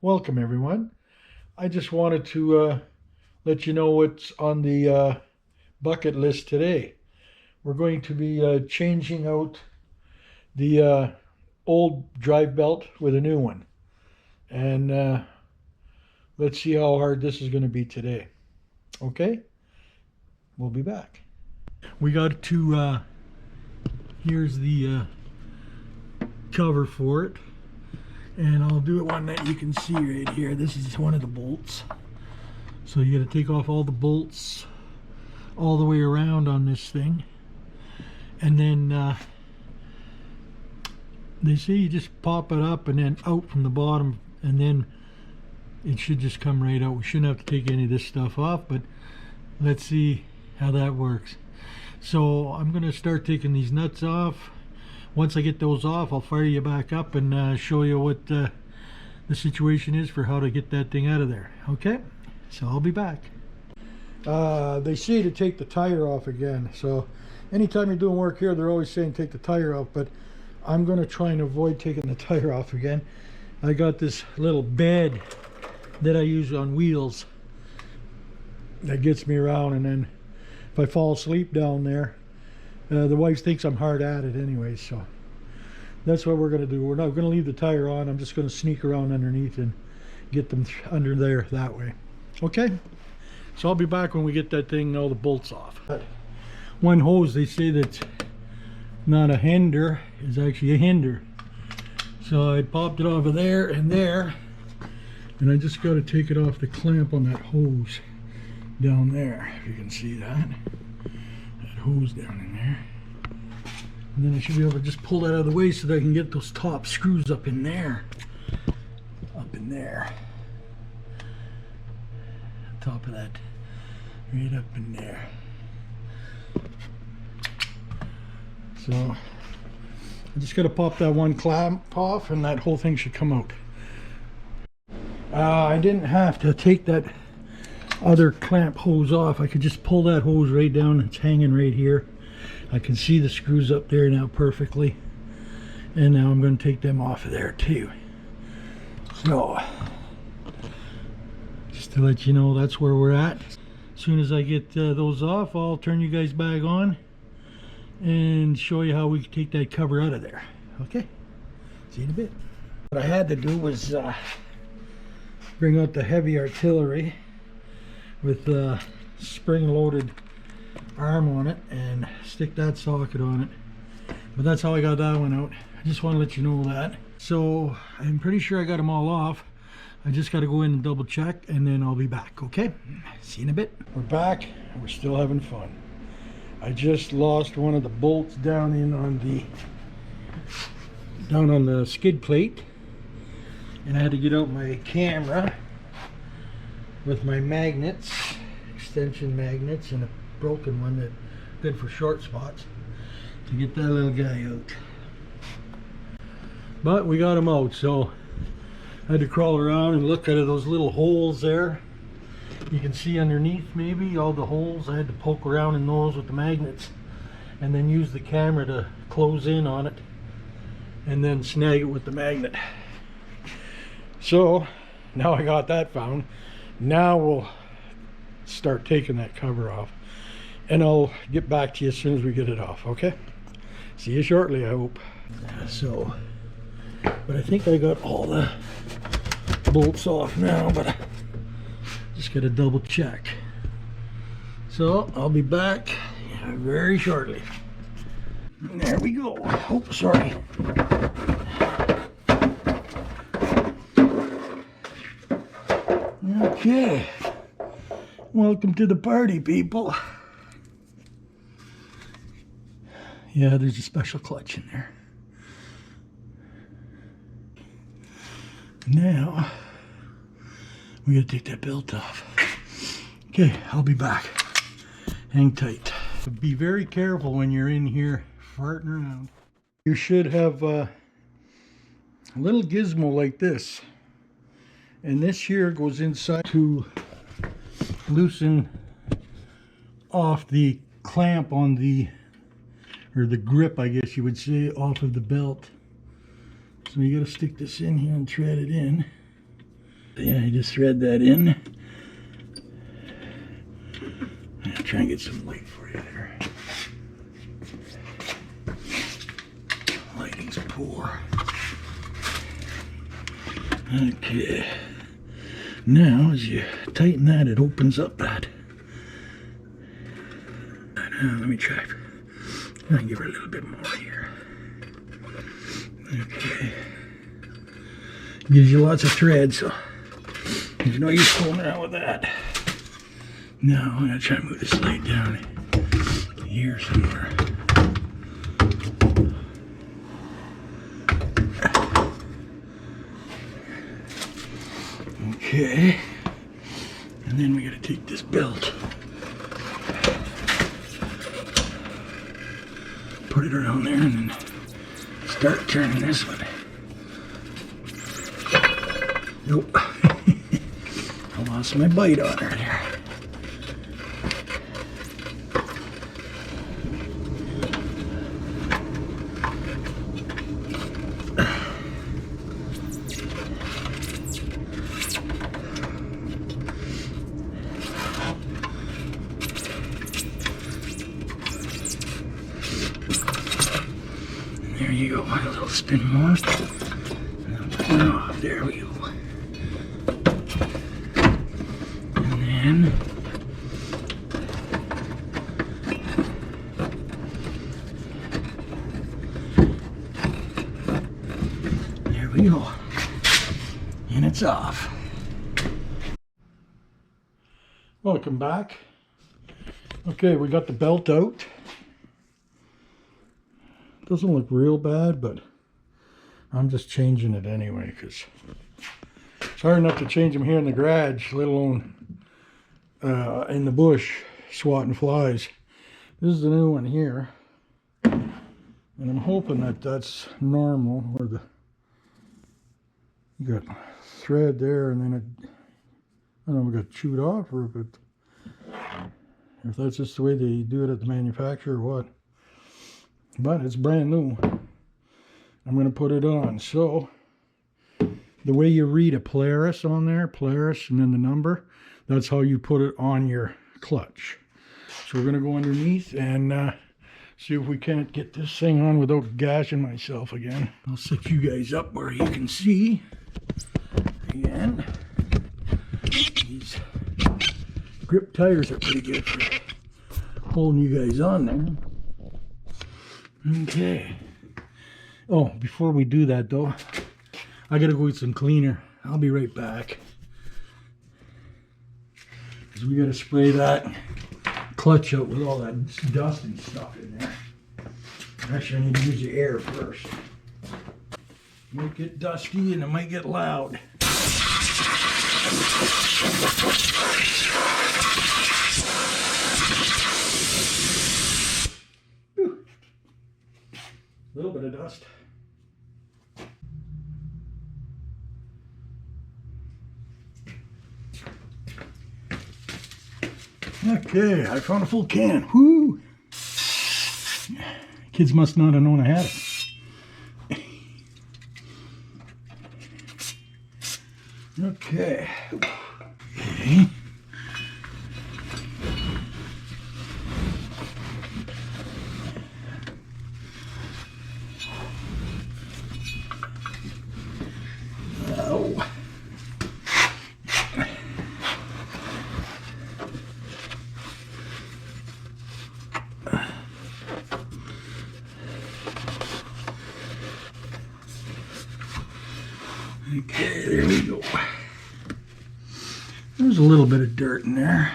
Welcome everyone. I just wanted to let you know what's on the bucket list today. We're going to be changing out the old drive belt with a new one. And let's see how hard this is going to be today. Okay? We'll be back. We got to, here's the cover for it. And I'll do it one that you can see right here. This is one of the bolts. So you got to take off all the bolts all the way around on this thing. And then they say you just pop it up and then out from the bottom, and then it should just come right out. We shouldn't have to take any of this stuff off, but let's see how that works. So I'm going to start taking these nuts off. Once I get those off, I'll fire you back up and show you what the situation is for how to get that thing out of there. Okay? So I'll be back. They say to take the tire off again. So anytime you're doing work here, they're always saying take the tire off. But I'm going to try and avoid taking the tire off again. I got this little bed that I use on wheels that gets me around. And then if I fall asleep down there, the wife thinks I'm hard at it anyway, so that's what we're going to do. We're not going to leave the tire on. I'm just going to sneak around underneath and get them under there that way. Okay? So I'll be back when we get that thing, all the bolts off. One hose, they say that's not a hinder, is actually a hinder. So I popped it off of there, and I just got to take it off the clamp on that hose down there, if you can see that. Hose down in there, and then I should be able to just pull that out of the way so that I can get those top screws up in there, top of that, right up in there. So I just got to pop that one clamp off and that whole thing should come out. I didn't have to take that other clamp hose off. I could just pull that hose right down. It's hanging right here. I can see the screws up there now perfectly, and now I'm going to take them off of there too. So just to let you know, that's where we're at. As soon as I get those off, I'll turn you guys back on and show you how we can take that cover out of there. Okay, see you in a bit. What I had to do was bring out the heavy artillery with a spring-loaded arm on it and stick that socket on it. But that's how I got that one out. I just want to let you know that. So I'm pretty sure I got them all off. I just got to go in and double check, and then I'll be back. Okay, see you in a bit. We're back and we're still having fun. I just lost one of the bolts down on the skid plate, and I had to get out my camera with my magnets, extension magnets, and a broken one that good for short spots, to get that little guy out. But we got him out, so I had to crawl around and look out of those little holes there. You can see underneath maybe all the holes. I had to poke around in those with the magnets and then use the camera to close in on it and then snag it with the magnet. So now I got that found. Now we'll start taking that cover off, and I'll get back to you as soon as we get it off. Okay, see you shortly, I hope. So, but I think I got all the bolts off now, but I just gotta double check. So I'll be back very shortly. There we go. Oh, sorry. Okay, welcome to the party, people. Yeah, there's a special clutch in there. Now we gotta take that belt off. Okay, I'll be back. Hang tight. Be very careful when you're in here farting around. You should have a little gizmo like this. And this here goes inside to loosen off the clamp on the, or the grip, I guess you would say, off of the belt. So you got to stick this in here and thread it in. Yeah, you just thread that in. I'll try and get some light for you there. Lighting's poor. Okay. Now, as you tighten that, it opens up that. Let me try. I'll give her a little bit more here. Okay. Gives you lots of thread, so there's no use fooling around with that. Now I'm gonna try and move this light down here somewhere. Okay. And then we gotta take this belt, put it around there, and then start turning this one. Nope. I lost my bite on her there. There you go, a little spin more. Oh, there we go. And then there we go. And it's off. Welcome back. Okay, we got the belt out. Doesn't look real bad, but I'm just changing it anyway because it's hard enough to change them here in the garage, let alone in the bush swatting flies. This is the new one here, and I'm hoping that that's normal, where you got thread there, and then it, I don't know if it got chewed off or if that's just the way they do it at the manufacturer or what. But it's brand new. I'm going to put it on. So the way you read a Polaris on there, Polaris and then the number, that's how you put it on your clutch. So we're going to go underneath and see if we can't get this thing on without gashing myself again. I'll set you guys up where you can see. Again, these grip tires are pretty good for holding you guys on there. Okay. Oh, before we do that though, I gotta go get some cleaner. I'll be right back. Because we gotta spray that clutch out with all that dust and stuff in there. Actually, I need to use the air first. It might get dusty and it might get loud. A little bit of dust. Okay, I found a full can. Woo! Kids must not have known I had it. Okay. Okay. Okay, there we go. There's a little bit of dirt in there,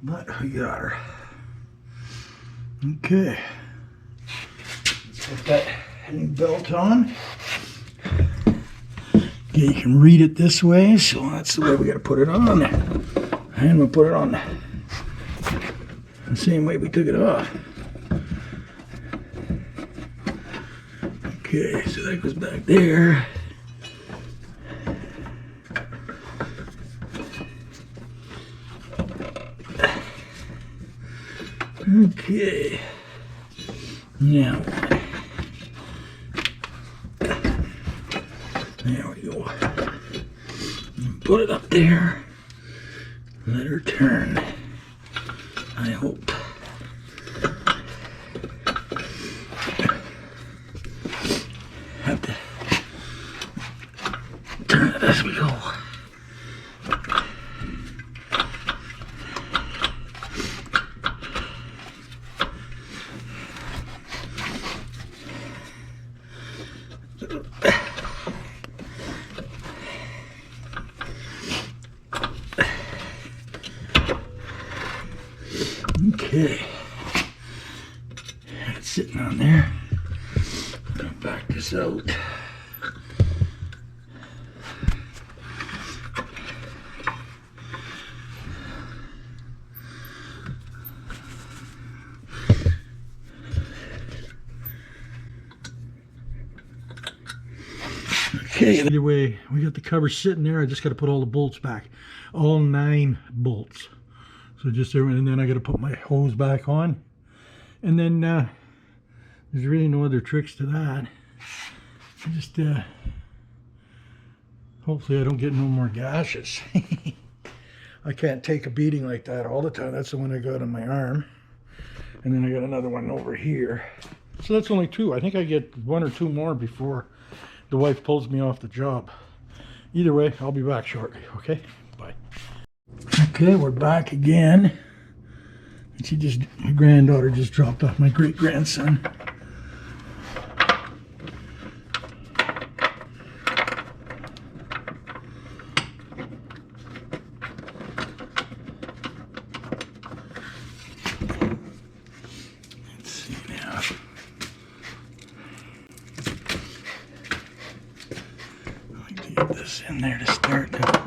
but we got her. Okay, let's put that new belt on. Okay, you can read it this way, so that's the way we got to put it on. And we'll put it on the same way we took it off. Okay, so that goes back there. Okay. Now, there we go. put it up there. Let her turn. I hope. Have to turn it as we go. Okay, it's sitting on there. I'm gonna back this out. Okay, either way, we got the cover sitting there. I just got to put all the bolts back, all 9 bolts. So just there, and then I got to put my hose back on, and then there's really no other tricks to that. I just hopefully I don't get no more gashes. I can't take a beating like that all the time. That's the one I got on my arm, and then I got another one over here. So that's only 2. I think I get 1 or 2 more before the wife pulls me off the job. Either way, I'll be back shortly. Okay, bye. Okay, we're back again. And my granddaughter just dropped off my great-grandson. Let's see now. I'll get this in there to start now.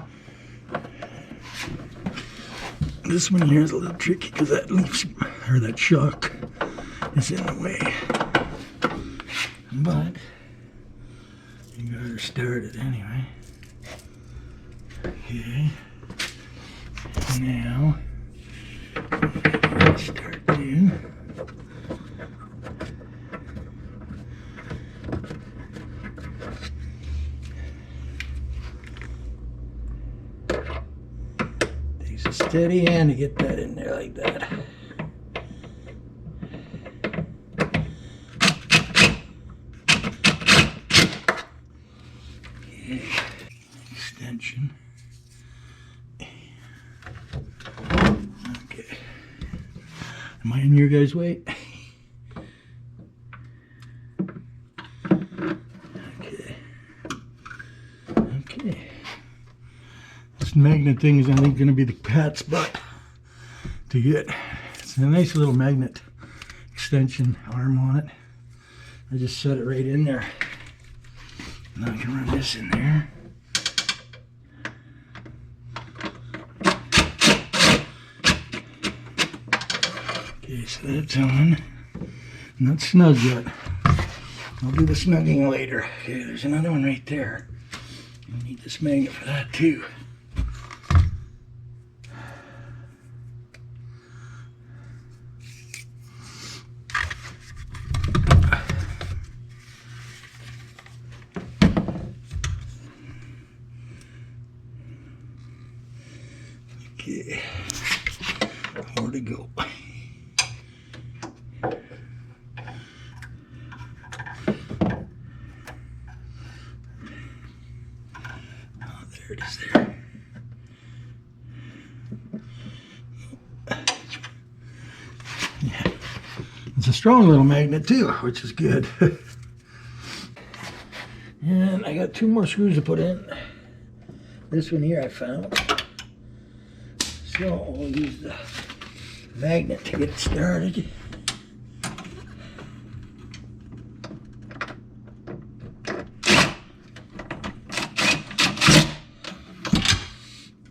This one here is a little tricky because that leaf, or that shock, is in the way. But you got her started anyway. Okay. Now let's start you. Takes a steady hand to get that in there like that. Okay. Extension. Okay. Am I in your guys' way? Okay. Okay. This magnet thing is, I think, going to be the cat's butt to get. It's a nice little magnet extension arm on it. I just set it right in there. Now I can run this in there. Okay, so that's on. Not snug yet. I'll do the snugging later. Okay, there's another one right there. I need this magnet for that too. Okay, more to go. Oh, there it is there. Yeah, it's a strong little magnet too, which is good. And I got 2 more screws to put in. This one here I found. So we'll use the magnet to get it started.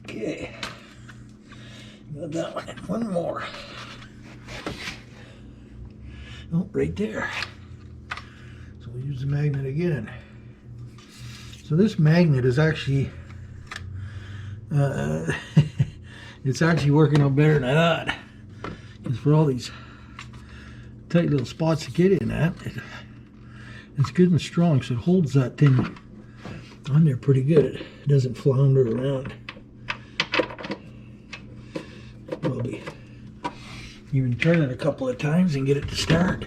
Okay, got that one. One more. Oh, right there. So we'll use the magnet again. So this magnet is actually it's actually working out better than I thought. Because for all these tight little spots to get in at, it's good and strong, so it holds that thing on there pretty good. It doesn't flounder around. Probably even turn it a couple of times and get it to start.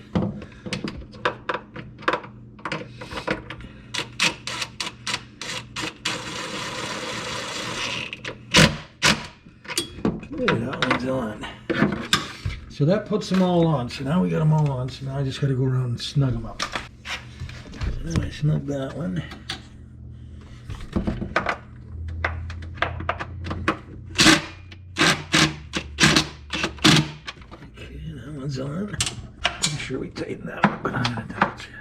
Okay, that one's on. So that puts them all on. So now we got them all on. So now I just got to go around and snug them up. So now I snug that one. Okay, that one's on. I'm sure we tighten that one, but I'm going to double check.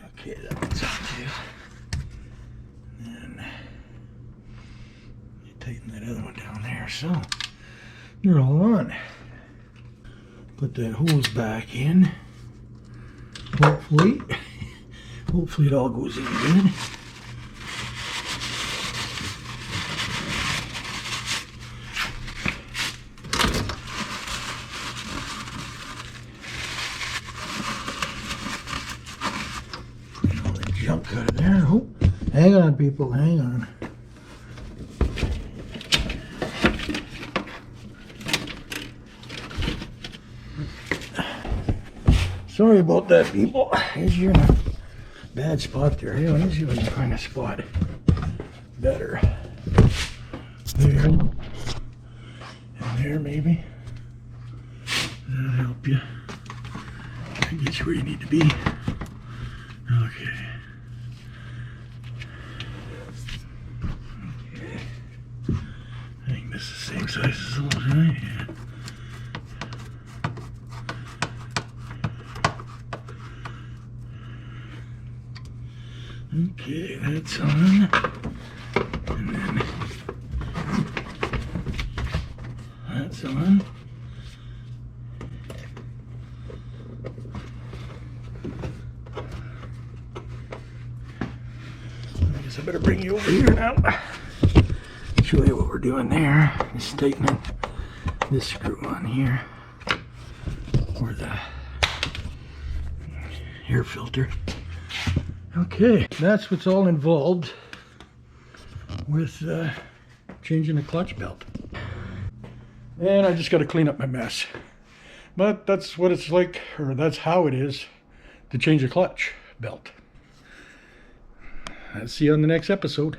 Okay, that one's on too. And you tighten that other one down there. So they're all on. Put that hose back in. Hopefully it all goes in good. Put all the junk out of there. Oh, hang on, people, hang on. Sorry about that, people. You're in a bad spot there. Hey, let me see if I can find a spot better. There. And there, maybe. That'll help you. Get you where you need to be. Okay. I think this is the same size as the one, right? Yeah. Okay, that's on. And then that's on. I guess I better bring you over here now. Show you what we're doing there. Just tightening this screw on here. Or the air filter. Okay, that's what's all involved with changing the clutch belt. And I just got to clean up my mess. But that's what it's like, or that's how it is to change a clutch belt. I'll see you on the next episode.